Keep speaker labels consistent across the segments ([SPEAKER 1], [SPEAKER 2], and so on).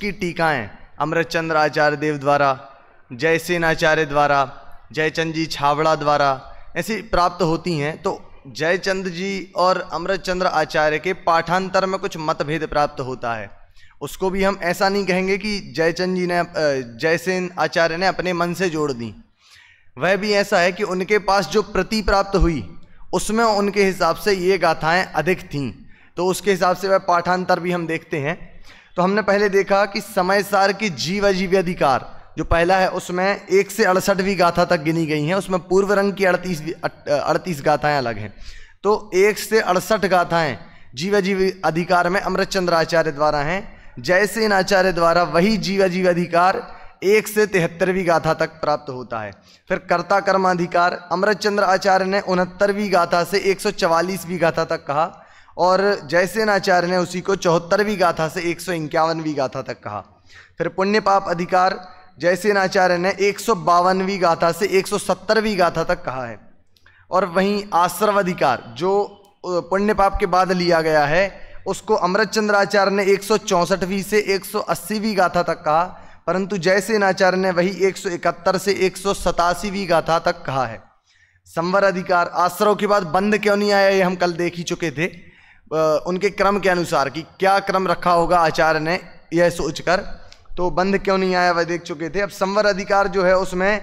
[SPEAKER 1] की टीकाएं अमृतचंद्र आचार्य देव द्वारा, जयसेन आचार्य द्वारा, जयचंद जी छाबड़ा द्वारा ऐसी प्राप्त होती हैं। तो जयचंद जी और अमृतचंद्र आचार्य के पाठांतर में कुछ मतभेद प्राप्त होता है। उसको भी हम ऐसा नहीं कहेंगे कि जयचंद जी ने जयसेन आचार्य ने अपने मन से जोड़ दी। वह भी ऐसा है कि उनके पास जो प्रति प्राप्त हुई उसमें उनके हिसाब से ये गाथाएं अधिक थीं, तो उसके हिसाब से वह पाठांतर भी हम देखते हैं। तो हमने पहले देखा कि समयसार की जीव अजीव अधिकार जो पहला है उसमें 1 से 68वीं गाथा तक गिनी गई हैं, उसमें पूर्व रंग की 38 गाथाएं अलग हैं। तो 1 से 68 गाथाएं जीव अजीव अधिकार में अमृतचंद्र आचार्य द्वारा हैं। जयसेन आचार्य द्वारा वही जीव अजीव अधिकार 1 से 73वीं गाथा तक प्राप्त होता है। फिर कर्ता कर्म अधिकार अमृतचंद्र आचार्य ने 69वीं गाथा से 144वीं गाथा तक कहा और जयसेन आचार्य ने उसी को 74वीं गाथा से 151वीं गाथा तक कहा। फिर पुण्य पाप अधिकार जयसेन आचार्य ने 152वीं गाथा से 170वीं गाथा तक कहा है। और वहीं आश्रव अधिकार जो पुण्य पाप के बाद लिया गया है उसको अमृतचंद्र आचार्य ने 164वीं से 180वीं गाथा तक कहा, परंतु जयसेन आचार्य ने वही 171 से 187वीं गाथा तक कहा है। संवर अधिकार आश्रव के बाद बंद क्यों नहीं आया ये हम कल देख ही चुके थे, उनके क्रम के अनुसार कि क्या क्रम रखा होगा आचार्य ने यह सोचकर, तो बंद क्यों नहीं आया वह देख चुके थे। अब संवर अधिकार जो है उसमें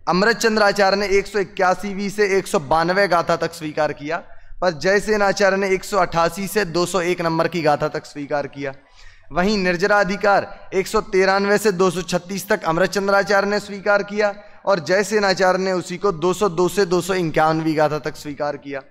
[SPEAKER 1] अमृतचंद्र आचार्य ने 181वीं से 192 गाथा तक स्वीकार किया, पर जयसेन आचार्य ने 188 से 201 नंबर की गाथा तक स्वीकार किया। वहीं निर्जरा अधिकार 193 से 236 तक अमृतचंद्र आचार्य ने स्वीकार किया और जयसेन आचार्य ने उसी को 202 से 251वीं गाथा तक स्वीकार किया।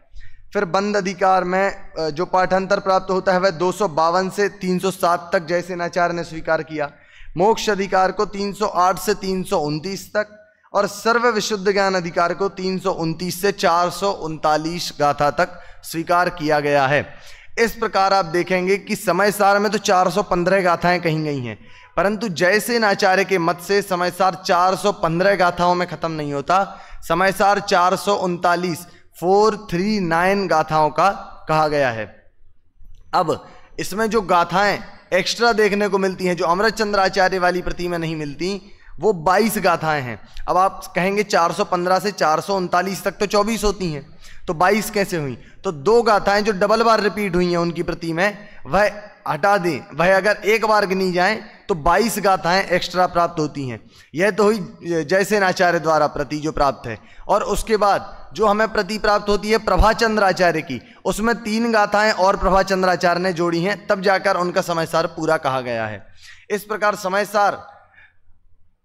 [SPEAKER 1] फिर बंद अधिकार में जो पाठांतर प्राप्त होता है वह 252 से 307 तक जयसेन आचार्य ने स्वीकार किया। मोक्ष अधिकार को 308 से 329 तक और सर्व विशुद्ध ज्ञान अधिकार को 329 से 439 गाथा तक स्वीकार किया गया है। इस प्रकार आप देखेंगे कि समयसार में तो 415 गाथाएं कही गई हैं, परंतु जयसेन आचार्य के मत से समयसार 415 गाथाओं में खत्म नहीं होता, समयसार 439 गाथाओं का कहा गया है। अब इसमें जो गाथाएं एक्स्ट्रा देखने को मिलती हैं जो अमृतचंद्र आचार्य वाली प्रति में नहीं मिलती वो 22 गाथाएं हैं। अब आप कहेंगे 415 से 439 तक तो 24 होती हैं, तो 22 कैसे हुई? तो 2 गाथाएं जो डबल बार रिपीट हुई हैं उनकी प्रति में वह हटा दें, वह अगर एक बार गिनी जाएं तो 22 गाथाएं एक्स्ट्रा प्राप्त होती हैं। यह तो हुई जयसेन आचार्य द्वारा प्रति जो प्राप्त है। और उसके बाद जो हमें प्रति प्राप्त होती है प्रभाचंद्र आचार्य की, उसमें 3 गाथाएं और प्रभाचंद्र आचार्य ने जोड़ी हैं, तब जाकर उनका समयसार पूरा कहा गया है। इस प्रकार समयसार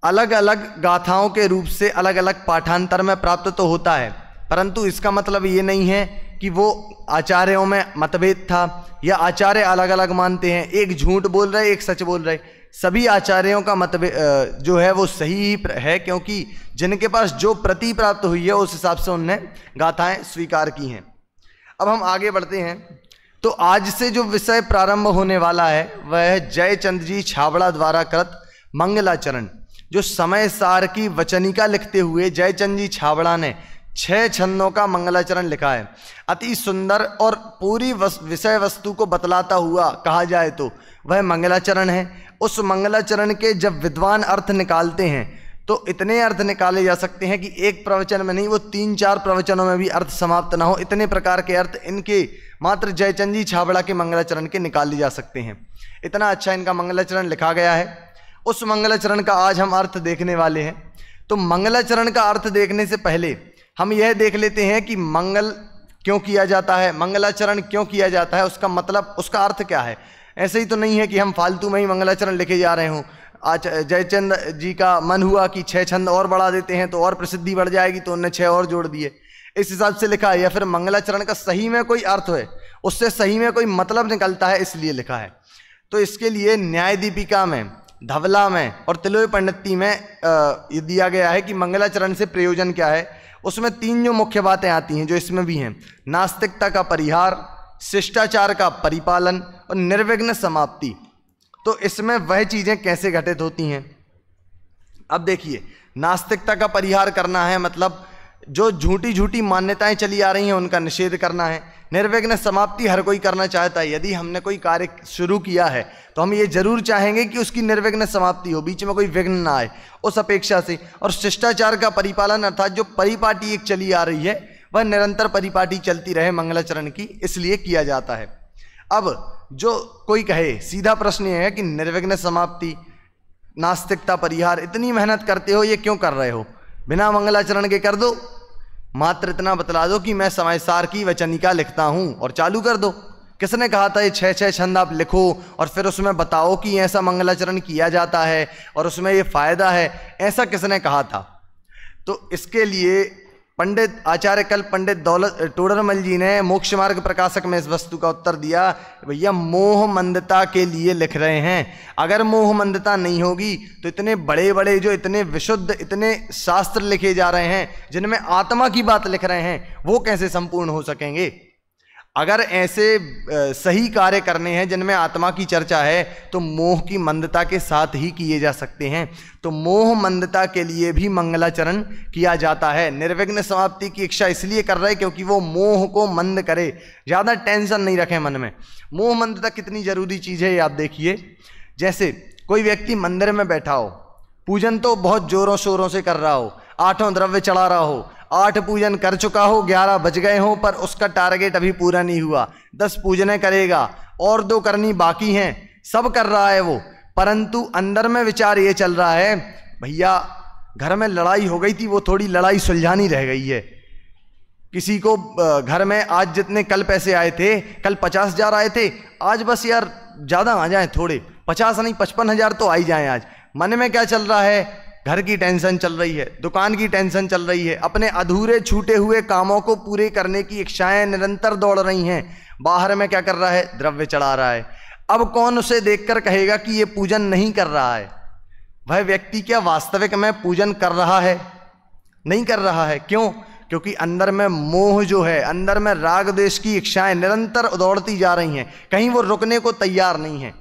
[SPEAKER 1] अलग अलग गाथाओं के रूप से अलग अलग पाठांतर में प्राप्त तो होता है, परंतु इसका मतलब ये नहीं है कि वो आचार्यों में मतभेद था या आचार्य अलग अलग मानते हैं, एक झूठ बोल रहे एक सच बोल रहे। सभी आचार्यों का मतभेद जो है वो सही ही है, क्योंकि जिनके पास जो प्रति प्राप्त हुई है उस हिसाब से उनने गाथाएं स्वीकार की हैं। अब हम आगे बढ़ते हैं। तो आज से जो विषय प्रारंभ होने वाला है वह है जयचंद जी छाबड़ा द्वारा कृत मंगलाचरण। जो समयसार की वचनिका लिखते हुए जयचंद जी छाबड़ा ने 6 छंदों का मंगलाचरण लिखा है। अति सुंदर और पूरी विषय वस्तु को बतलाता हुआ कहा जाए तो वह मंगलाचरण है। उस मंगलाचरण के जब विद्वान अर्थ निकालते हैं तो इतने अर्थ निकाले जा सकते हैं कि एक प्रवचन में नहीं, वो 3-4 प्रवचनों में भी अर्थ समाप्त ना हो, इतने प्रकार के अर्थ इनके मात्र जयचंद जी छाबड़ा के मंगलाचरण के निकाल लिए जा सकते हैं। इतना अच्छा इनका मंगलाचरण लिखा गया है। उस मंगलाचरण का आज हम अर्थ देखने वाले हैं। तो मंगलाचरण का अर्थ देखने से पहले हम यह देख लेते हैं कि मंगल क्यों किया जाता है, मंगलाचरण क्यों किया जाता है, उसका मतलब, उसका अर्थ क्या है। ऐसे ही तो नहीं है कि हम फालतू में ही मंगलाचरण लिखे जा रहे हों। आज जयचंद जी का मन हुआ कि 6 छंद और बढ़ा देते हैं तो और प्रसिद्धि बढ़ जाएगी, तो उन्होंने 6 और जोड़ दिए, इस हिसाब से लिखा है। या फिर मंगलाचरण का सही में कोई अर्थ है, उससे सही में कोई मतलब निकलता है, इसलिए लिखा है। तो इसके लिए न्याय दीपिका में, धवला में और तिलोय पंडिती में ये दिया गया है कि मंगलाचरण से प्रयोजन क्या है। उसमें 3 जो मुख्य बातें आती हैं जो इसमें भी हैं, नास्तिकता का परिहार, शिष्टाचार का परिपालन और निर्विघ्न समाप्ति। तो इसमें वह चीज़ें कैसे घटित होती हैं। अब देखिए, नास्तिकता का परिहार करना है मतलब जो झूठी झूठी मान्यताएं चली आ रही हैं उनका निषेध करना है। निर्विघ्न समाप्ति हर कोई करना चाहता है। यदि हमने कोई कार्य शुरू किया है तो हम ये जरूर चाहेंगे कि उसकी निर्विघ्न समाप्ति हो, बीच में कोई विघ्न ना आए, उस अपेक्षा से। और शिष्टाचार का परिपालन अर्थात जो परिपाटी एक चली आ रही है वह निरंतर परिपाटी चलती रहे मंगलाचरण की, इसलिए किया जाता है। अब जो कोई कहे, सीधा प्रश्न यह है कि निर्विघ्न समाप्ति, नास्तिकता परिहार, इतनी मेहनत करते हो, ये क्यों कर रहे हो? बिना मंगलाचरण के कर दो, मात्र इतना बतला दो कि मैं समयसार की वचनिका लिखता हूं और चालू कर दो। किसने कहा था ये 6 छंद आप लिखो और फिर उसमें बताओ कि ऐसा मंगलाचरण किया जाता है और उसमें ये फायदा है? ऐसा किसने कहा था? तो इसके लिए पंडित आचार्य कल पंडित दौलत टोडरमल जी ने मोक्ष मार्ग प्रकाशक में इस वस्तु का उत्तर दिया, भैया मोह मंदता के लिए लिख रहे हैं। अगर मोह मंदता नहीं होगी तो इतने बड़े बड़े जो इतने विशुद्ध इतने शास्त्र लिखे जा रहे हैं जिनमें आत्मा की बात लिख रहे हैं, वो कैसे संपूर्ण हो सकेंगे? अगर ऐसे सही कार्य करने हैं जिनमें आत्मा की चर्चा है तो मोह की मंदता के साथ ही किए जा सकते हैं। तो मोह मंदता के लिए भी मंगलाचरण किया जाता है। निर्विघ्न समाप्ति की इच्छा इसलिए कर रहे क्योंकि वो मोह को मंद करे, ज़्यादा टेंशन नहीं रखे मन में। मोह मंदता कितनी जरूरी चीज़ है ये आप देखिए। जैसे कोई व्यक्ति मंदिर में बैठा हो, पूजन तो बहुत जोरों शोरों से कर रहा हो, 8 द्रव्य चढ़ा रहा हो, 8 पूजन कर चुका हो, 11 बज गए हो, पर उसका टारगेट अभी पूरा नहीं हुआ, 10 पूजनें करेगा और 2 करनी बाकी हैं, सब कर रहा है वो, परंतु अंदर में विचार ये चल रहा है, भैया घर में लड़ाई हो गई थी, वो थोड़ी लड़ाई सुलझानी रह गई है। किसी को घर में आज जितने कल पैसे आए थे, कल 50,000 आए थे, आज बस यार ज़्यादा आ जाए, थोड़े 50 नहीं 55,000 तो आ ही जाएँ आज। मन में क्या चल रहा है? घर की टेंशन चल रही है, दुकान की टेंशन चल रही है, अपने अधूरे छूटे हुए कामों को पूरे करने की इच्छाएं निरंतर दौड़ रही हैं। बाहर में क्या कर रहा है? द्रव्य चढ़ा रहा है। अब कौन उसे देखकर कहेगा कि ये पूजन नहीं कर रहा है? वह व्यक्ति क्या वास्तविक में पूजन कर रहा है? नहीं कर रहा है। क्यों? क्योंकि अंदर में मोह जो है, अंदर में राग द्वेष की इच्छाएं निरंतर दौड़ती जा रही हैं, कहीं वो रुकने को तैयार नहीं है।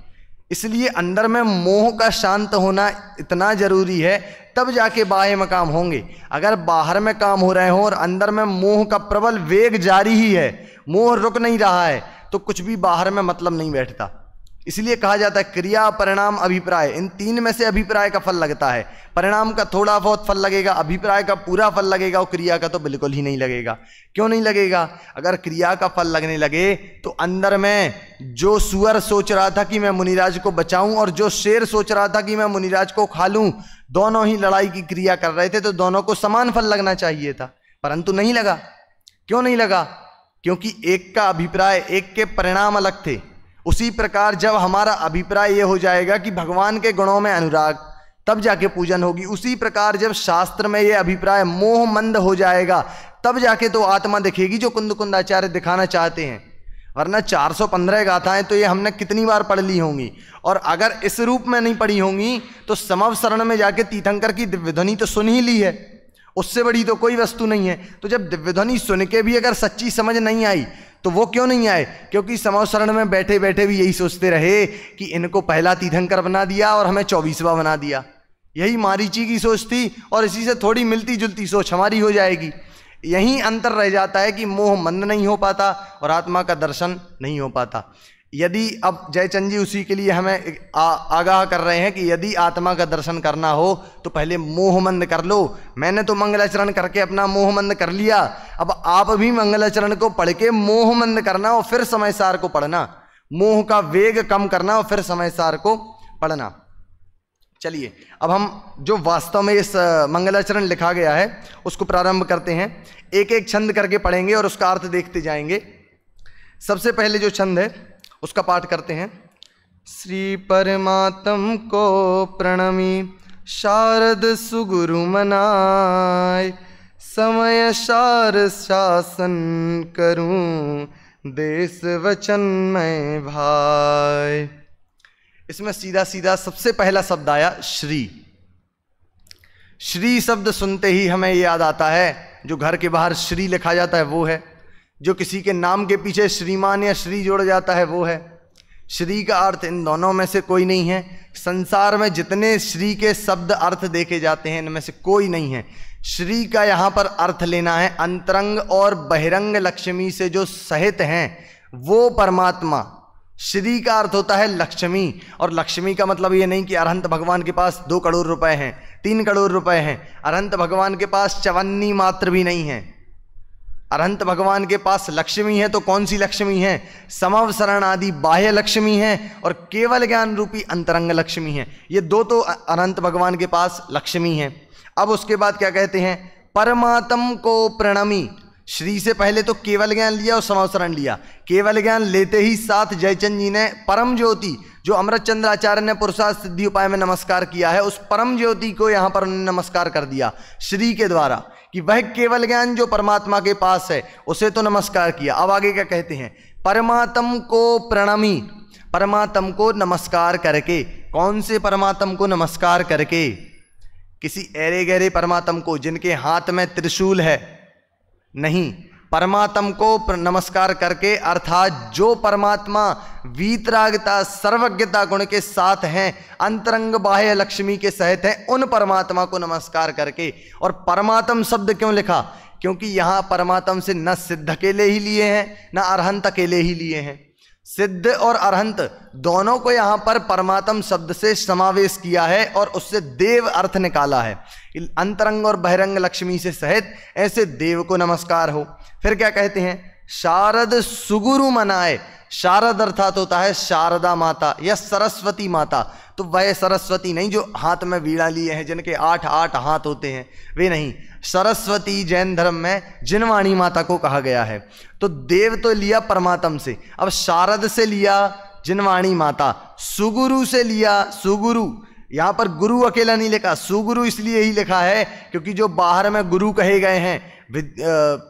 [SPEAKER 1] इसलिए अंदर में मोह का शांत होना इतना जरूरी है, तब जाके बाह्य में काम होंगे। अगर बाहर में काम हो रहे हों और अंदर में मोह का प्रबल वेग जारी ही है, मोह रुक नहीं रहा है, तो कुछ भी बाहर में मतलब नहीं बैठता। इसलिए कहा जाता है क्रिया परिणाम अभिप्राय, इन 3 में से अभिप्राय का फल लगता है। परिणाम का थोड़ा बहुत फल लगेगा, अभिप्राय का पूरा फल लगेगा, और क्रिया का तो बिल्कुल ही नहीं लगेगा। क्यों नहीं लगेगा? अगर क्रिया का फल लगने लगे तो अंदर में जो सुअर सोच रहा था कि मैं मुनिराज को बचाऊं और जो शेर सोच रहा था कि मैं मुनिराज को खा लूं, दोनों ही लड़ाई की क्रिया कर रहे थे, तो दोनों को समान फल लगना चाहिए था, परंतु नहीं लगा। क्यों नहीं लगा? क्योंकि एक का अभिप्राय, एक के परिणाम अलग थे। उसी प्रकार जब हमारा अभिप्राय ये हो जाएगा कि भगवान के गुणों में अनुराग, तब जाके पूजन होगी। उसी प्रकार जब शास्त्र में ये अभिप्राय मोह मंद हो जाएगा, तब जाके तो आत्मा दिखेगी जो कुंद कुंदाचार्य दिखाना चाहते हैं। वरना 415 गाथाएं तो ये हमने कितनी बार पढ़ ली होंगी, और अगर इस रूप में नहीं पढ़ी होंगी तो समव शरण में जाके तीर्थंकर की दिव्यध्वनि तो सुन ही ली है, उससे बड़ी तो कोई वस्तु नहीं है। तो जब दिव्यध्वनि सुन के भी अगर सच्ची समझ नहीं आई तो वो क्यों नहीं आए? क्योंकि समव शरण में बैठे बैठे भी यही सोचते रहे कि इनको पहला तीर्थंकर बना दिया और हमें 24वां बना दिया। यही मारीची की सोच थी, और इसी से थोड़ी मिलती जुलती सोच हमारी हो जाएगी। यही अंतर रह जाता है कि मोह मंद नहीं हो पाता और आत्मा का दर्शन नहीं हो पाता। यदि अब जयचंद जी उसी के लिए हमें आगाह कर रहे हैं कि यदि आत्मा का दर्शन करना हो तो पहले मोह मंद कर लो। मैंने तो मंगलाचरण करके अपना मोह मंद कर लिया, अब आप भी मंगलाचरण को पढ़ के मोह मंद करना और फिर समयसार को पढ़ना, मोह का वेग कम करना और फिर समयसार को पढ़ना। चलिए अब हम जो वास्तव में इस मंगलाचरण लिखा गया है उसको प्रारंभ करते हैं। एक एक छंद करके पढ़ेंगे और उसका अर्थ देखते जाएंगे। सबसे पहले जो छंद है उसका पाठ करते हैं। श्री परमात्म को प्रणमी शारद सुगुरु मनाय, समय सार शासन करूं देश वचन में भाई। इसमें सीधा सीधा सबसे पहला शब्द आया श्री। श्री शब्द सुनते ही हमें याद आता है, जो घर के बाहर श्री लिखा जाता है वो है, जो किसी के नाम के पीछे श्रीमान या श्री जोड़ जाता है वो है। श्री का अर्थ इन दोनों में से कोई नहीं है। संसार में जितने श्री के शब्द अर्थ देखे जाते हैं इनमें से कोई नहीं है। श्री का यहां पर अर्थ लेना है अंतरंग और बहिरंग लक्ष्मी से जो सहित हैं वो परमात्मा। श्री का अर्थ होता है लक्ष्मी, और लक्ष्मी का मतलब ये नहीं कि अरहंत भगवान के पास 2 करोड़ रुपए हैं, 3 करोड़ रुपए हैं। अरहंत भगवान के पास चवन्नी मात्र भी नहीं है। अरहंत भगवान के पास लक्ष्मी है तो कौन सी लक्ष्मी है? समवसरण आदि बाह्य लक्ष्मी है और केवल ज्ञान रूपी अंतरंग लक्ष्मी है। ये 2 तो अनंत भगवान के पास लक्ष्मी है। अब उसके बाद क्या कहते हैं? परमात्म को प्रणमी। श्री से पहले तो केवल ज्ञान लिया और समवसरण लिया। केवल ज्ञान लेते ही साथ जयचंद जी ने परम ज्योति, जो अमृतचंद्र आचार्य ने पुरुषार्थ सिद्धि उपाय में नमस्कार किया है, उस परम ज्योति को यहाँ पर उन्होंने नमस्कार कर दिया श्री के द्वारा, कि वह केवल ज्ञान जो परमात्मा के पास है उसे तो नमस्कार किया। अब आगे क्या कहते हैं? परमात्म को प्रणमी। परमात्म को नमस्कार करके। कौन से परमात्म को नमस्कार करके? किसी ऐरे गहरे परमात्म को जिनके हाथ में त्रिशूल है नहीं, परमात्म को नमस्कार करके, अर्थात जो परमात्मा वीतरागता सर्वज्ञता गुण के साथ हैं, अंतरंग बाह्य लक्ष्मी के सहित हैं, उन परमात्मा को नमस्कार करके। और परमात्म शब्द क्यों लिखा? क्योंकि यहां परमात्म से न सिद्ध अकेले ही लिए हैं न अरहंत अकेले ही लिए हैं। सिद्ध और अरहंत दोनों को यहां पर परमात्म शब्द से समावेश किया है और उससे देव अर्थ निकाला है। अंतरंग और बहिरंग लक्ष्मी से सहित ऐसे देव को नमस्कार हो। फिर क्या कहते हैं? शारद सुगुरु मनाए। शारद अर्थात होता है शारदा माता या सरस्वती माता। तो वह सरस्वती नहीं जो हाथ में वीणा लिए हैं, जिनके 8 हाथ होते हैं, वे नहीं। सरस्वती जैन धर्म में जिनवाणी माता को कहा गया है। तो देव तो लिया परमात्म से, अब शारद से लिया जिनवाणी माता, सुगुरु से लिया सुगुरु। यहां पर गुरु अकेला नहीं लिखा, सुगुरु इसलिए ही लिखा है क्योंकि जो बाहर में गुरु कहे गए हैं,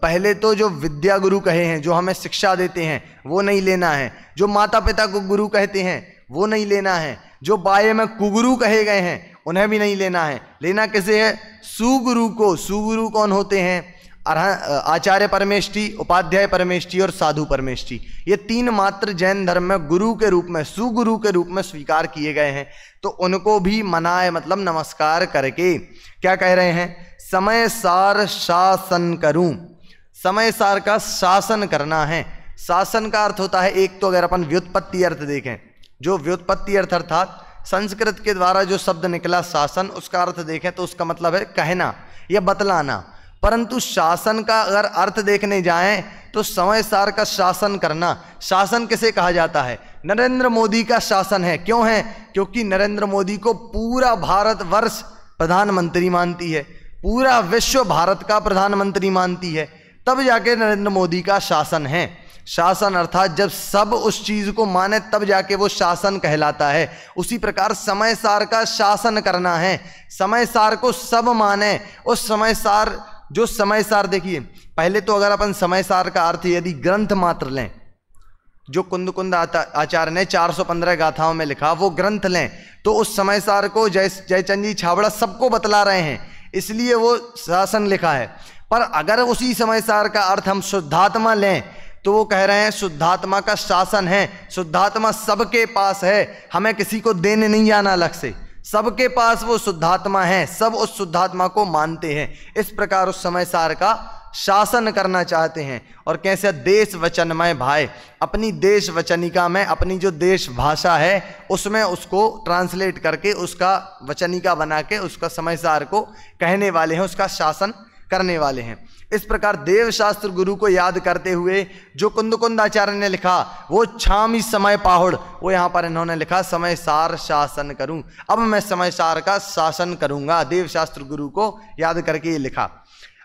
[SPEAKER 1] पहले तो जो विद्या गुरु कहे हैं, जो हमें शिक्षा देते हैं, वो नहीं लेना है। जो माता पिता को गुरु कहते हैं वो नहीं लेना है। जो बाह्य में कुगुरु कहे गए हैं उन्हें भी नहीं लेना है। लेना किसे है? सुगुरु को। सुगुरु कौन होते हैं? आचार्य परमेष्ठी, उपाध्याय परमेष्ठी और साधु परमेष्ठी। ये 3 मात्र जैन धर्म में गुरु के रूप में, सुगुरु के रूप में स्वीकार किए गए हैं। तो उनको भी मनाए, मतलब नमस्कार करके। क्या कह रहे हैं? समय सार शासन करूं। समय सार का शासन करना है। शासन का अर्थ होता है, एक तो अगर अपन व्युत्पत्ति अर्थ देखें, जो व्युत्पत्ति अर्थ अर्थात संस्कृत के द्वारा जो शब्द निकला शासन, उसका अर्थ देखें तो उसका मतलब है कहना या बतलाना। परंतु शासन का अगर अर्थ देखने जाएं तो समय सार का शासन करना। शासन किसे कहा जाता है? नरेंद्र मोदी का शासन है। क्यों है? क्योंकि नरेंद्र मोदी को पूरा भारतवर्ष प्रधानमंत्री मानती है, पूरा विश्व भारत का प्रधानमंत्री मानती है, तब जाके नरेंद्र मोदी का शासन है। शासन अर्थात जब सब उस चीज को माने तब जाके वो शासन कहलाता है। उसी प्रकार समय सार का शासन करना है। समय सार को सब माने। उस समय सार, जो समय सार, देखिए पहले तो अगर अपन समय सार का अर्थ यदि ग्रंथ मात्र लें, जो कुंद आचार्य ने 415 गाथाओं में लिखा, वो ग्रंथ लें, तो उस समय सार को जयचंद जी छाबड़ा सबको बतला रहे हैं, इसलिए वो शासन लिखा है। पर अगर उसी समय सार का अर्थ हम शुद्धात्मा लें तो वो कह रहे हैं शुद्धात्मा का शासन है। शुद्धात्मा सबके पास है, हमें किसी को देने नहीं जाना अलग से, सबके पास वो शुद्धात्मा है, सब उस शुद्धात्मा को मानते हैं। इस प्रकार उस समय सार का शासन करना चाहते हैं। और कैसे? देश वचनमय भाई, अपनी देश वचनिका में, अपनी जो देश भाषा है उसमें उसको ट्रांसलेट करके, उसका वचनिका बना के उसका समय सार को कहने वाले हैं, उसका शासन करने वाले हैं। इस प्रकार देव शास्त्र गुरु को याद करते हुए जो कुंद आचार्य ने लिखा, वो छामी समय पाहुड़, वो यहाँ पर इन्होंने लिखा समय सार शासन करूं। अब मैं समय सार का शासन करूंगा, देव शास्त्र गुरु को याद करके ये लिखा।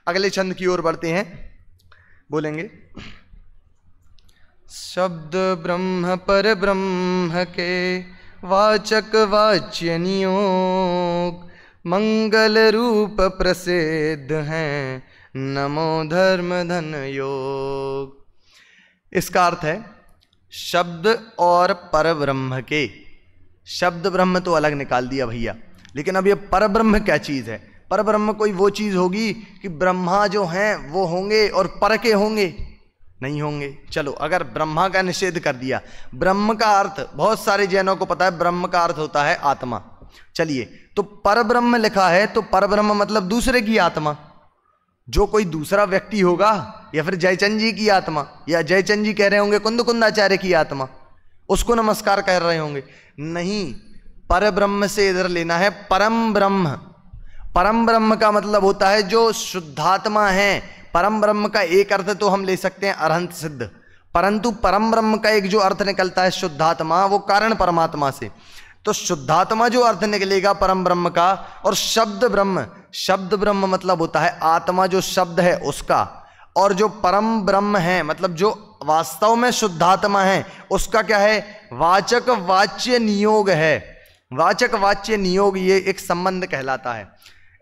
[SPEAKER 1] अगले छंद की ओर बढ़ते हैं, बोलेंगे। शब्द ब्रह्म पर ब्रह्म के वाचक वाच्य नियोग, मंगल रूप प्रसिद्ध हैं, नमो धर्म धन योग। इसका अर्थ है शब्द और पर ब्रह्म के। शब्द ब्रह्म तो अलग निकाल दिया भैया, लेकिन अब ये पर ब्रह्म क्या चीज है? पर ब्रह्म कोई वो चीज होगी कि ब्रह्मा जो हैं वो होंगे और पर के होंगे? नहीं होंगे। चलो, अगर ब्रह्मा का निषेध कर दिया, ब्रह्म का अर्थ बहुत सारे जैनों को पता है, ब्रह्म का अर्थ होता है आत्मा। चलिए, तो पर ब्रह्म लिखा है तो पर ब्रह्म मतलब दूसरे की आत्मा, जो कोई दूसरा व्यक्ति होगा, या फिर जयचंद जी की आत्मा, या जयचंद जी कह रहे होंगे कुंद कुंदाचार्य की आत्मा, उसको नमस्कार कर रहे होंगे? नहीं, पर ब्रह्म से इधर लेना है। परम ब्रह्म, परम ब्रह्म का मतलब होता है जो शुद्धात्मा है। परम ब्रह्म का एक अर्थ तो हम ले सकते हैं अरहंत सिद्ध, परंतु परम ब्रह्म का एक जो अर्थ निकलता है शुद्धात्मा, वो कारण परमात्मा से। तो शुद्धात्मा जो अर्थ निकलेगा परम ब्रह्म का, और शब्द ब्रह्म, शब्द ब्रह्म मतलब होता है आत्मा जो शब्द है उसका, और जो परम ब्रह्म है मतलब जो वास्तव में शुद्धात्मा है उसका क्या है? वाचक वाच्य नियोग है। वाचक वाच्य नियोग ये एक संबंध कहलाता है।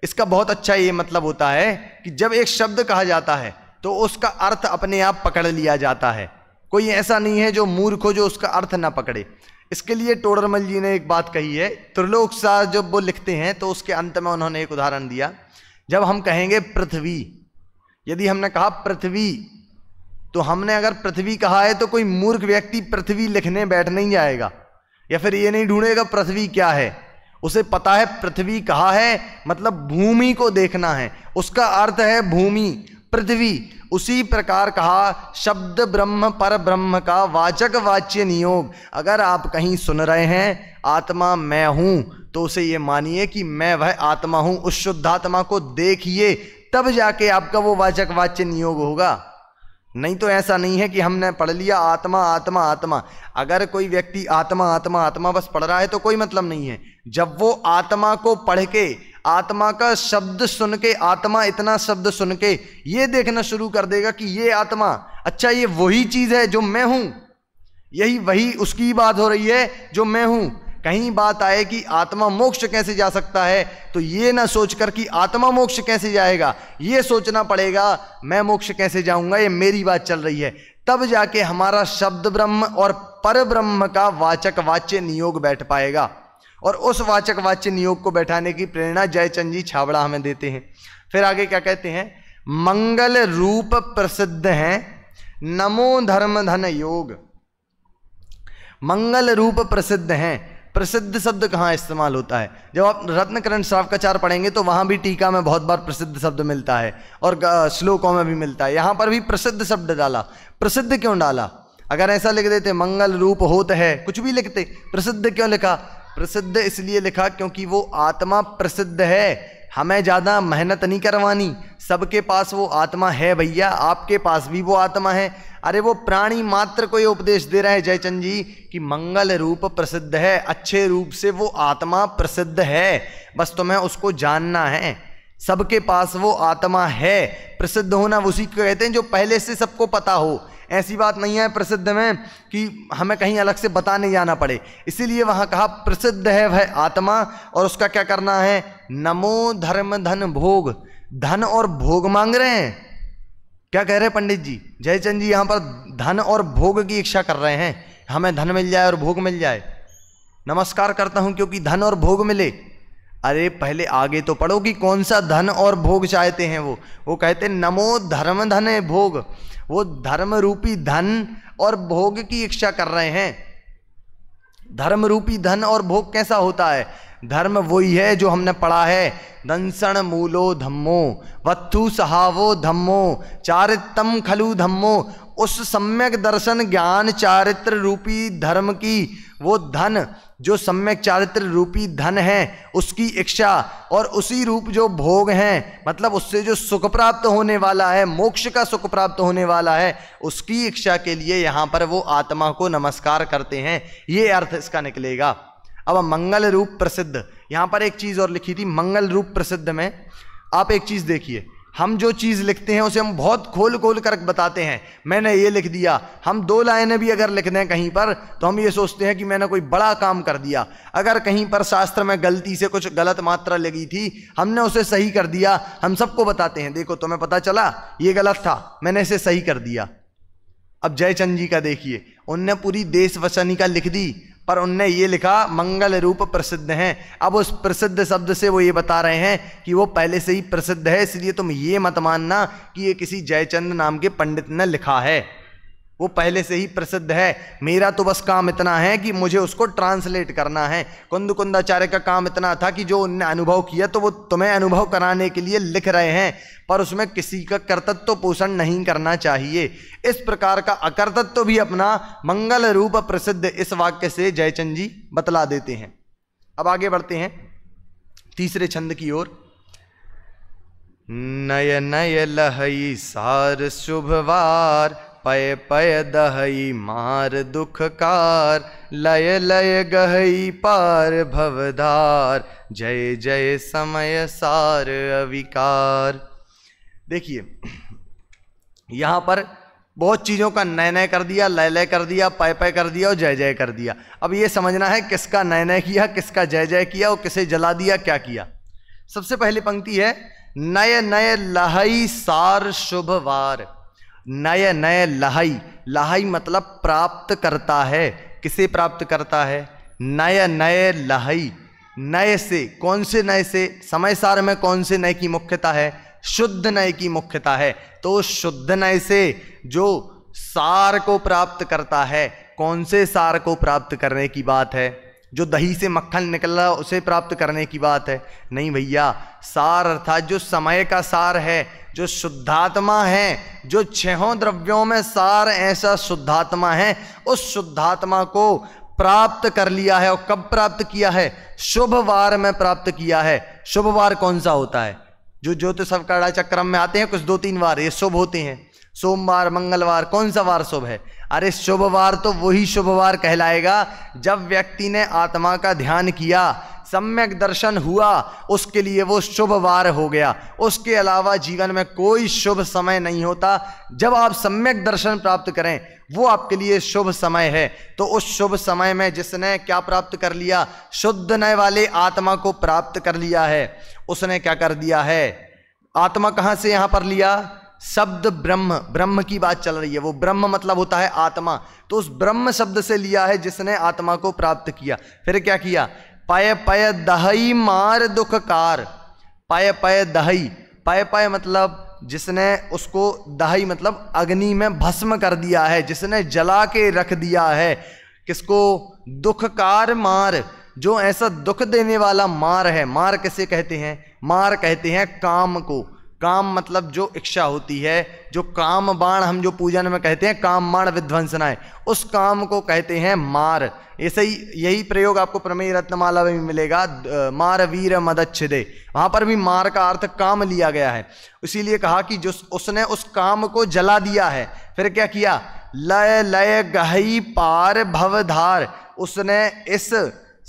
[SPEAKER 1] इसका बहुत अच्छा ये मतलब होता है कि जब एक शब्द कहा जाता है तो उसका अर्थ अपने आप पकड़ लिया जाता है। कोई ऐसा नहीं है जो मूर्ख हो जो उसका अर्थ ना पकड़े। इसके लिए टोडरमल जी ने एक बात कही है, त्रिलोक सार जब वो लिखते हैं तो उसके अंत में उन्होंने एक उदाहरण दिया। जब हम कहेंगे पृथ्वी, यदि हमने कहा पृथ्वी, तो हमने अगर पृथ्वी कहा है तो कोई मूर्ख व्यक्ति पृथ्वी लिखने बैठ नहीं जाएगा, या फिर ये नहीं ढूंढेगा पृथ्वी क्या है। उसे पता है पृथ्वी कहा है मतलब भूमि को देखना है, उसका अर्थ है भूमि, पृथ्वी। उसी प्रकार कहा शब्द ब्रह्म पर ब्रह्म का वाचक वाच्य नियोग। अगर आप कहीं सुन रहे हैं आत्मा मैं हूं, तो उसे ये मानिए कि मैं वह आत्मा हूं। उस शुद्धात्मा को देखिए, तब जाके आपका वो वाचक वाच्य नियोग होगा। नहीं तो ऐसा नहीं है कि हमने पढ़ लिया आत्मा आत्मा आत्मा। अगर कोई व्यक्ति आत्मा आत्मा आत्मा बस पढ़ रहा है तो कोई मतलब नहीं है। जब वो आत्मा को पढ़ के, आत्मा का शब्द सुन के, आत्मा इतना शब्द सुन के ये देखना शुरू कर देगा कि ये आत्मा, अच्छा ये वही चीज है जो मैं हूं, यही वही उसकी बात हो रही है जो मैं हूं। कहीं बात आए कि आत्मा मोक्ष कैसे जा सकता है, तो ये ना सोचकर कि आत्मा मोक्ष कैसे जाएगा, ये सोचना पड़ेगा मैं मोक्ष कैसे जाऊंगा, ये मेरी बात चल रही है। तब जाके हमारा शब्द ब्रह्म और पर ब्रह्म का वाचक वाच्य नियोग बैठ पाएगा। और उस वाचक वाच्य नियोग को बैठाने की प्रेरणा जयचंद जी छाबड़ा हमें देते हैं। फिर आगे क्या कहते हैं? मंगल रूप प्रसिद्ध हैं नमो धर्म धन योग। मंगल रूप प्रसिद्ध हैं। प्रसिद्ध शब्द कहाँ इस्तेमाल होता है? जब आप रत्नकरण श्रावकाचार पढ़ेंगे तो वहां भी टीका में बहुत बार प्रसिद्ध शब्द मिलता है और श्लोकों में भी मिलता है। यहां पर भी प्रसिद्ध शब्द डाला। प्रसिद्ध क्यों डाला? अगर ऐसा लिख देते मंगल रूप होत है, कुछ भी लिखते, प्रसिद्ध क्यों लिखा? प्रसिद्ध इसलिए लिखा क्योंकि वो आत्मा प्रसिद्ध है। हमें ज़्यादा मेहनत नहीं करवानी, सबके पास वो आत्मा है भैया, आपके पास भी वो आत्मा है। अरे वो प्राणी मात्र को ये उपदेश दे रहे हैं जयचंद जी कि मंगल रूप प्रसिद्ध है, अच्छे रूप से वो आत्मा प्रसिद्ध है, बस तुम्हें उसको जानना है। सबके पास वो आत्मा है। प्रसिद्ध होना उसी को कहते हैं जो पहले से सबको पता हो। ऐसी बात नहीं है प्रसिद्ध में कि हमें कहीं अलग से बताने जाना पड़े, इसीलिए वहां कहा प्रसिद्ध है वह आत्मा। और उसका क्या करना है? नमो धर्म धन भोग। धन और भोग मांग रहे हैं। क्या कह रहे हैं पंडित जी? जयचंद जी यहां पर धन और भोग की इच्छा कर रहे हैं, हमें धन मिल जाए और भोग मिल जाए। नमस्कार करता हूं क्योंकि धन और भोग मिले। अरे पहले आगे तो पढ़ो कि कौन सा धन और भोग चाहते हैं। वो कहते नमो धर्म धन भोग। वो धर्म रूपी धन और भोग की इच्छा कर रहे हैं। धर्म रूपी धन और भोग कैसा होता है? धर्म वही है जो हमने पढ़ा है, दंसण मूलो धम्मो वत्थु सहावो धम्मो चारित्रम खलु धम्मो। उस सम्यक दर्शन ज्ञान चारित्र रूपी धर्म की वो धन, जो सम्यक चारित्र रूपी धन है, उसकी इच्छा, और उसी रूप जो भोग हैं, मतलब उससे जो सुख प्राप्त होने वाला है, मोक्ष का सुख प्राप्त होने वाला है, उसकी इच्छा के लिए यहाँ पर वो आत्मा को नमस्कार करते हैं। ये अर्थ इसका निकलेगा। अब मंगल रूप प्रसिद्ध, यहाँ पर एक चीज़ और लिखी थी मंगल रूप प्रसिद्ध में। आप एक चीज़ देखिए, हम जो चीज़ लिखते हैं उसे हम बहुत खोल खोल कर बताते हैं। मैंने ये लिख दिया, हम 2 लाइनें भी अगर लिख दें कहीं पर तो हम ये सोचते हैं कि मैंने कोई बड़ा काम कर दिया। अगर कहीं पर शास्त्र में गलती से कुछ गलत मात्रा लगी थी, हमने उसे सही कर दिया, हम सबको बताते हैं देखो तुम्हें पता चला ये गलत था, मैंने इसे सही कर दिया। अब जयचंद जी का देखिए, उनने पूरी देश वचनिका लिख दी, पर उनने ये लिखा मंगल रूप प्रसिद्ध हैं। अब उस प्रसिद्ध शब्द से वो ये बता रहे हैं कि वो पहले से ही प्रसिद्ध है, इसलिए तुम ये मत मानना कि ये किसी जयचंद नाम के पंडित ने लिखा है। वो पहले से ही प्रसिद्ध है। मेरा तो बस काम इतना है कि मुझे उसको ट्रांसलेट करना है। कुंद कुंदाचार्य का काम इतना था कि जो उनने अनुभव किया तो वो तुम्हें अनुभव कराने के लिए लिख रहे हैं, पर उसमें किसी का कर्तृत्व पोषण नहीं करना चाहिए। इस प्रकार का अकर्तृत्व भी अपना मंगल रूप प्रसिद्ध इस वाक्य से जयचंद जी बतला देते हैं। अब आगे बढ़ते हैं तीसरे छंद की ओर। नय नय लहई सार शुभवार, पय पय दहई मार दुखकार, लय लय गहई पार भवधार, जय जय समय सार अविकार। देखिए यहां पर बहुत चीजों का नय नय कर दिया, लय लय कर दिया, पय पय कर दिया और जय जय कर दिया। अब ये समझना है किसका नय नय किया, किसका जय जय किया और किसे जला दिया, क्या किया। सबसे पहली पंक्ति है नय नय लहई सार शुभवार। नय नय लहई, लहई मतलब प्राप्त करता है। किसे प्राप्त करता है? नय नय लहई। नय से, कौन से नय से? समय सार में कौन से नय की मुख्यता है? शुद्ध नय की मुख्यता है। तो शुद्ध नय से जो सार को प्राप्त करता है, कौन से सार को प्राप्त करने की बात है? जो दही से मक्खन निकल रहा उसे प्राप्त करने की बात है? नहीं भैया, सार अर्थात जो समय का सार है, जो शुद्धात्मा है, जो छहों द्रव्यों में सार ऐसा शुद्धात्मा है, उस शुद्धात्मा को प्राप्त कर लिया है। और कब प्राप्त किया है? शुभ वार में प्राप्त किया है। शुभ वार कौन सा होता है? जो ज्योतिष काड़ा चक्रम में आते हैं कुछ 2-3 वार, ये शुभ होते हैं। सोमवार, मंगलवार, कौन सा वार शुभ है? अरे शुभ वार तो वही शुभ वार कहलाएगा जब व्यक्ति ने आत्मा का ध्यान किया, सम्यक दर्शन हुआ, उसके लिए वो शुभ वार हो गया। उसके अलावा जीवन में कोई शुभ समय नहीं होता। जब आप सम्यक दर्शन प्राप्त करें वो आपके लिए शुभ समय है। तो उस शुभ समय में जिसने क्या प्राप्त कर लिया? शुद्ध नय वाले आत्मा को प्राप्त कर लिया है। उसने क्या कर दिया है? आत्मा कहां से यहां पर लिया? शब्द ब्रह्म, ब्रह्म की बात चल रही है। वो ब्रह्म मतलब होता है आत्मा। तो उस ब्रह्म शब्द से लिया है जिसने आत्मा को प्राप्त किया। फिर क्या किया? पय पय दहई मार दुखकार। पय पय दहई, पय पय मतलब जिसने उसको, दहई मतलब अग्नि में भस्म कर दिया है, जिसने जला के रख दिया है। किसको? दुखकार मार, जो ऐसा दुख देने वाला मार है। मार किसे कहते हैं? मार कहते हैं काम को। काम मतलब जो इच्छा होती है, जो काम बाण हम जो पूजन में कहते हैं, काम बाण विध्वंसनाएं, उस काम को कहते हैं मार। ऐसे ही यही प्रयोग आपको प्रमेय रत्नमाला में भी मिलेगा, मार वीर मदच्छिदे। वहां पर भी मार का अर्थ काम लिया गया है। इसीलिए कहा कि जो उसने उस काम को जला दिया है। फिर क्या किया? लय लय गहई पार भवधार। उसने इस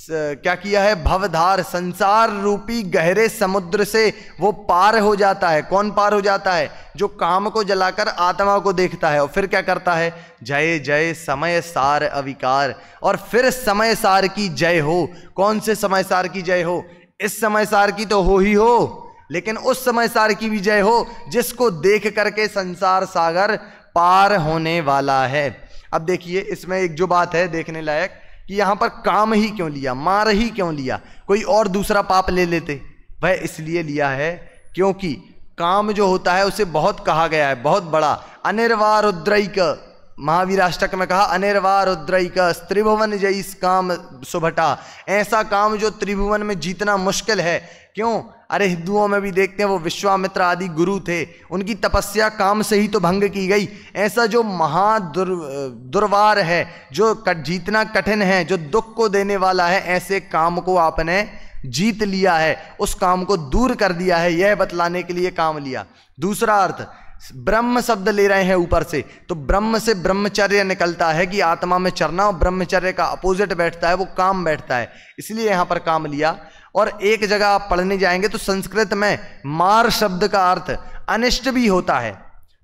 [SPEAKER 1] क्या किया है? भवधार, संसार रूपी गहरे समुद्र से वो पार हो जाता है। कौन पार हो जाता है? जो काम को जलाकर आत्मा को देखता है। और फिर क्या करता है? जय जय समय सार अविकार। और फिर समय सार की जय हो। कौन से समय सार की जय हो? इस समय सार की तो हो ही हो, लेकिन उस समय सार की भी जय हो जिसको देख करके संसार सागर पार होने वाला है। अब देखिए इसमें एक जो बात है देखने लायक कि यहां पर काम ही क्यों लिया, मार ही क्यों लिया? कोई और दूसरा पाप ले लेते। वह इसलिए लिया है क्योंकि काम जो होता है उसे बहुत कहा गया है, बहुत बड़ा। अनिर्वार रुद्रैक, महावीराष्टक में कहा अनिर्वार रुद्रैक त्रिभुवन जईस काम सुभटा। ऐसा काम जो त्रिभुवन में जीतना मुश्किल है। क्यों? अरे हिंदुओं में भी देखते हैं, वो विश्वामित्र आदि गुरु थे, उनकी तपस्या काम से ही तो भंग की गई। ऐसा जो दुर्वार है, जो जीतना कठिन है, जो दुख को देने वाला है, ऐसे काम को आपने जीत लिया है, उस काम को दूर कर दिया है, यह बतलाने के लिए काम लिया। दूसरा अर्थ, ब्रह्म शब्द ले रहे हैं ऊपर से, तो ब्रह्म से ब्रह्मचर्य निकलता है कि आत्मा में चरना, और ब्रह्मचर्य का अपोजिट बैठता है, वो काम बैठता है, इसलिए यहां पर काम लिया। और एक जगह आप पढ़ने जाएंगे तो संस्कृत में मार शब्द का अर्थ अनिष्ट भी होता है।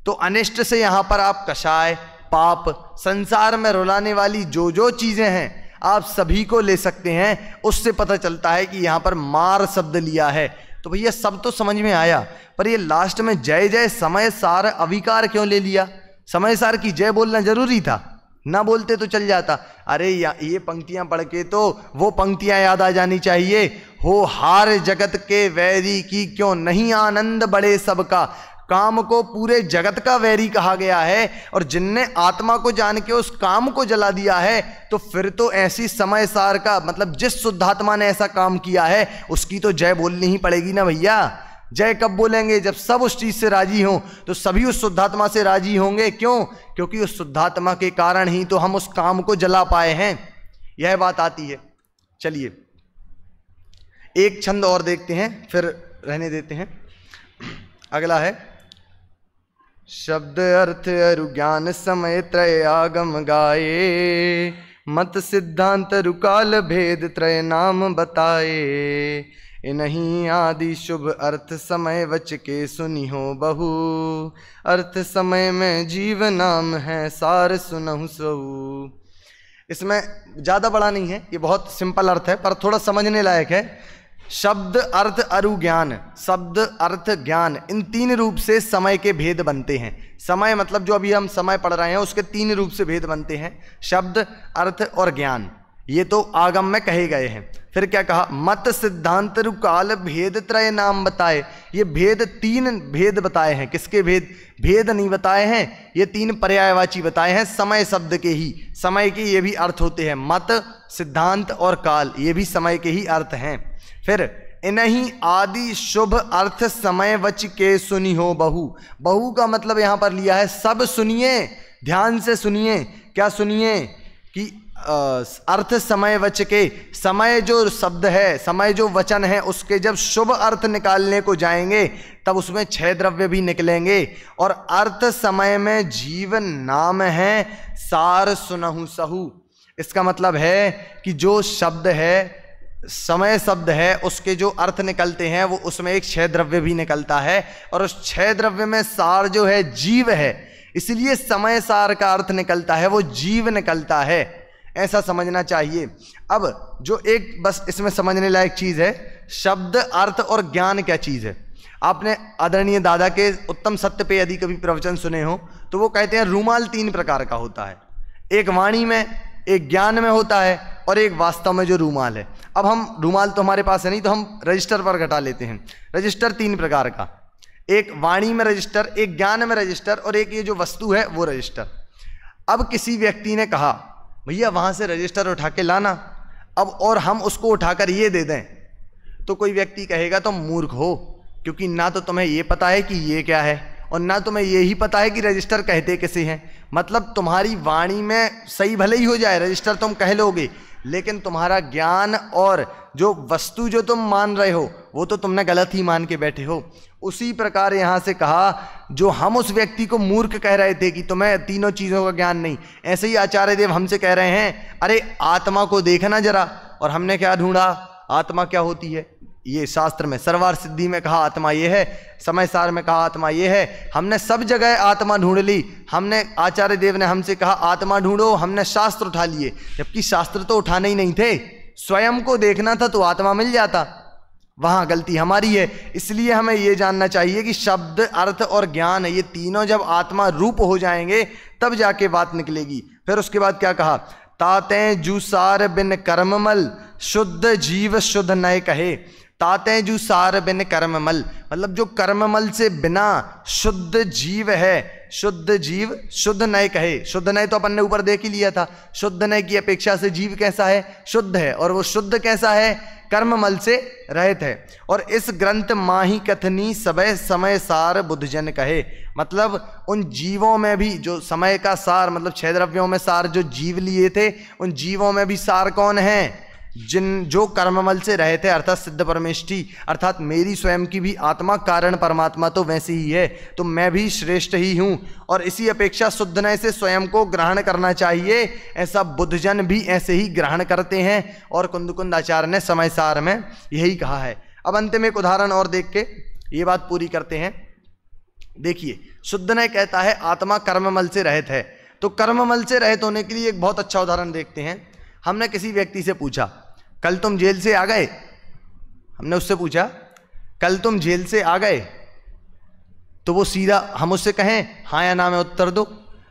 [SPEAKER 1] तो अनिष्ट से यहां पर आप कषाय, पाप, संसार में रुलाने वाली जो जो चीजें हैं आप सभी को ले सकते हैं। उससे पता चलता है कि यहां पर मार शब्द लिया है। तो भैया सब तो समझ में आया, पर ये लास्ट में जय जय समय सार अविकार क्यों ले लिया? समय सार की जय बोलना जरूरी था, ना बोलते तो चल जाता। अरे ये पंक्तियां पढ़ के तो वो पंक्तियां याद आ जानी चाहिए, हो हार जगत के वैरी की क्यों नहीं आनंद बड़े सबका, काम को पूरे जगत का वैरी कहा गया है, और जिनने आत्मा को जान के उस काम को जला दिया है, तो फिर तो ऐसी समय सार का मतलब जिस शुद्धात्मा ने ऐसा काम किया है उसकी तो जय बोलनी ही पड़ेगी ना भैया। जय कब बोलेंगे? जब सब उस चीज से राजी हों, तो सभी उस शुद्धात्मा से राजी होंगे। क्यों? क्योंकि उस शुद्धात्मा के कारण ही तो हम उस काम को जला पाए हैं। यह बात आती है। चलिए एक छंद और देखते हैं, फिर रहने देते हैं। अगला है शब्द अर्थ अरु ज्ञान समय त्रय आगम गाए, मत सिद्धांत रुकाल भेद त्रय नाम बताए। इन्हीं आदि शुभ अर्थ समय वच के सुनी हो बहु, अर्थ समय में जीव नाम है सार सुनहु सहु। इसमें ज़्यादा बड़ा नहीं है, ये बहुत सिंपल अर्थ है पर थोड़ा समझने लायक है। शब्द अर्थ अरु ज्ञान, शब्द अर्थ ज्ञान, इन तीन रूप से समय के भेद बनते हैं। समय मतलब जो अभी हम समय पढ़ रहे हैं उसके तीन रूप से भेद बनते हैं, शब्द अर्थ और ज्ञान। ये तो आगम में कहे गए हैं। फिर क्या कहा? मत सिद्धांत रुकाल भेद त्रय नाम बताए। ये भेद, तीन भेद बताए हैं। किसके भेद? भेद नहीं बताए हैं, ये तीन पर्यायवाची बताए हैं समय शब्द के ही। समय के ये भी अर्थ होते हैं, मत, सिद्धांत और काल, ये भी समय के ही अर्थ हैं। फिर इन्हीं आदि शुभ अर्थ समय वच के सुनी हो बहु। बहु का मतलब यहां पर लिया है सब सुनिए, ध्यान से सुनिए। क्या सुनिए? कि अर्थ समय वच के, समय जो शब्द है, समय जो वचन है, उसके जब शुभ अर्थ निकालने को जाएंगे तब उसमें 6 द्रव्य भी निकलेंगे। और अर्थ समय में जीवन नाम है सार सुनहु सहु। इसका मतलब है कि जो शब्द है, समय शब्द है, उसके जो अर्थ निकलते हैं वो उसमें एक 6 द्रव्य भी निकलता है, और उस 6 द्रव्य में सार जो है जीव है, इसलिए समय सार का अर्थ निकलता है वो जीव निकलता है। ऐसा समझना चाहिए। अब जो एक बस इसमें समझने लायक चीज है, शब्द अर्थ और ज्ञान क्या चीज है। आपने आदरणीय दादा के उत्तम सत्य पे यदि कभी प्रवचन सुने हो तो वो कहते हैं रूमाल 3 प्रकार का होता है, एक वाणी में, एक ज्ञान में होता है, और एक वास्तव में जो रूमाल है। अब हम रूमाल तो हमारे पास है नहीं, तो हम रजिस्टर पर घटा लेते हैं। रजिस्टर 3 प्रकार का, एक वाणी में रजिस्टर, एक ज्ञान में रजिस्टर, और एक ये जो वस्तु है वो रजिस्टर। अब किसी व्यक्ति ने कहा भैया वहां से रजिस्टर उठा के लाना, अब और हम उसको उठाकर ये दे दें, तो कोई व्यक्ति कहेगा तुम मूर्ख हो, क्योंकि ना तो तुम्हें ये पता है कि ये क्या है, और ना तुम्हें ये ही पता है कि रजिस्टर कहते किसे हैं। मतलब तुम्हारी वाणी में सही भले ही हो जाए, रजिस्टर तुम कह लोगे, लेकिन तुम्हारा ज्ञान और जो वस्तु जो तुम मान रहे हो वो तो तुमने गलत ही मान के बैठे हो। उसी प्रकार यहाँ से कहा, जो हम उस व्यक्ति को मूर्ख कह रहे थे कि तुम्हें तीनों चीज़ों का ज्ञान नहीं, ऐसे ही आचार्य देव हमसे कह रहे हैं अरे आत्मा को देखना जरा। और हमने क्या ढूंढा? आत्मा क्या होती है? ये शास्त्र में सर्वार सिद्धि में कहा आत्मा ये है, समय सार में कहा आत्मा ये है। हमने सब जगह आत्मा ढूंढ ली। हमने, आचार्य देव ने हमसे कहा आत्मा ढूंढो, हमने शास्त्र उठा लिए, जबकि शास्त्र तो उठाने ही नहीं थे, स्वयं को देखना था तो आत्मा मिल जाता। वहां गलती हमारी है। इसलिए हमें यह जानना चाहिए कि शब्द अर्थ और ज्ञान, ये तीनों जब आत्मा रूप हो जाएंगे तब जाके बात निकलेगी। फिर उसके बाद क्या कहा? ताते जूसार बिन कर्ममल, शुद्ध जीव शुद्ध नय कहे। ताते जूसार बिन कर्ममल, मतलब जो कर्ममल से बिना शुद्ध जीव है, शुद्ध जीव शुद्ध नय कहे। शुद्ध नय तो अपन ने ऊपर देख ही लिया था, शुद्ध नय की अपेक्षा से जीव कैसा है? शुद्ध है। और वो शुद्ध कैसा है? कर्ममल से रहित है। और इस ग्रंथ माही कथनी सबय समय सार बुद्धजन कहे। मतलब उन जीवों में भी जो समय का सार, मतलब 6 द्रव्यों में सार जो जीव लिए थे, उन जीवों में भी सार कौन है? जो कर्ममल से रहे थे, अर्थात सिद्ध परमेष्ठी, अर्थात मेरी स्वयं की भी आत्मा कारण परमात्मा तो वैसी ही है, तो मैं भी श्रेष्ठ ही हूँ। और इसी अपेक्षा शुद्ध नय से स्वयं को ग्रहण करना चाहिए, ऐसा बुद्धजन भी ऐसे ही ग्रहण करते हैं। और कुंद आचार्य ने समय सार में यही कहा है। अब अंत में एक उदाहरण और देख के ये बात पूरी करते हैं। देखिए, शुद्ध नय कहता है आत्मा कर्ममल से रहित है, तो कर्ममल से रहित होने के लिए एक बहुत अच्छा उदाहरण देखते हैं। हमने किसी व्यक्ति से पूछा कल तुम जेल से आ गए? हमने उससे पूछा कल तुम जेल से आ गए? तो वो सीधा हम उससे कहें हाँ या ना में उत्तर दो।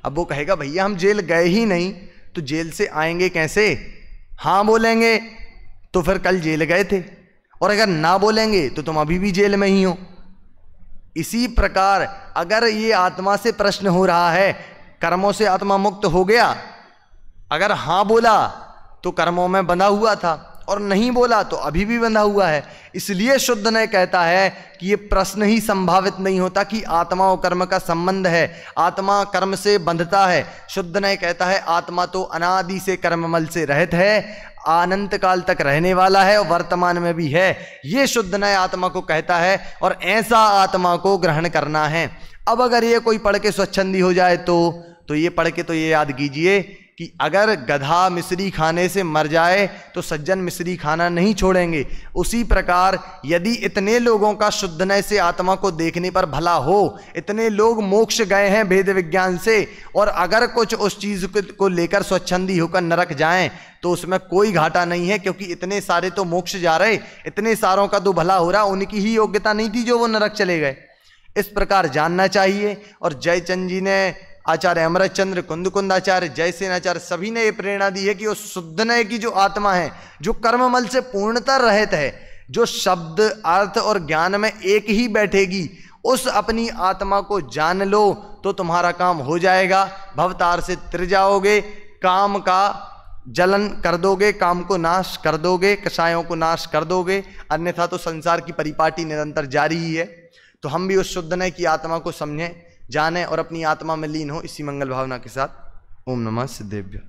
[SPEAKER 1] अब वो कहेगा भैया हम जेल गए ही नहीं, तो जेल से आएंगे कैसे? हाँ बोलेंगे तो फिर कल जेल गए थे, और अगर ना बोलेंगे तो तुम अभी भी जेल में ही हो। इसी प्रकार अगर ये आत्मा से प्रश्न हो रहा है, कर्मों से आत्मा मुक्त हो गया, अगर हाँ बोला तो कर्मों में बंधा हुआ था, और नहीं बोला तो अभी भी बंधा हुआ है। इसलिए शुद्ध ने कहता है कि ये प्रश्न ही संभावित नहीं होता कि आत्मा और कर्म का संबंध है, आत्मा कर्म से बंधता है। शुद्ध ने कहता है आत्मा तो अनादि से कर्ममल से रहित है, अनंत काल तक रहने वाला है और वर्तमान में भी है। ये शुद्ध ने आत्मा को कहता है और ऐसा आत्मा को ग्रहण करना है। अब अगर ये कोई पढ़ के स्वच्छंदी हो जाए तो ये पढ़ के तो ये याद कीजिए कि अगर गधा मिश्री खाने से मर जाए तो सज्जन मिश्री खाना नहीं छोड़ेंगे। उसी प्रकार यदि इतने लोगों का शुद्ध नय से आत्मा को देखने पर भला हो, इतने लोग मोक्ष गए हैं भेद विज्ञान से, और अगर कुछ उस चीज को लेकर स्वच्छंदी होकर नरक जाएं तो उसमें कोई घाटा नहीं है, क्योंकि इतने सारे तो मोक्ष जा रहे, इतने सारों का तो भला हो रहा, उनकी ही योग्यता नहीं थी जो वो नरक चले गए। इस प्रकार जानना चाहिए। और जयचंद जी ने, आचार्य अमरचंद्र, कुंद आचार्य, जयसेनाचार्य, सभी ने ये प्रेरणा दी है कि वो शुद्ध नय की जो आत्मा है, जो कर्ममल से पूर्णतः रहित है, जो शब्द अर्थ और ज्ञान में एक ही बैठेगी, उस अपनी आत्मा को जान लो तो तुम्हारा काम हो जाएगा। भवतार से तिर जाओगे, काम का जलन कर दोगे, काम को नाश कर दोगे, कषायों को नाश कर दोगे, अन्यथा तो संसार की परिपाटी निरंतर जारी ही है। तो हम भी उस शुद्ध नय की आत्मा को समझें, जाने और अपनी आत्मा में लीन हो। इसी मंगल भावना के साथ ओम नमः सिद्धेभ्य।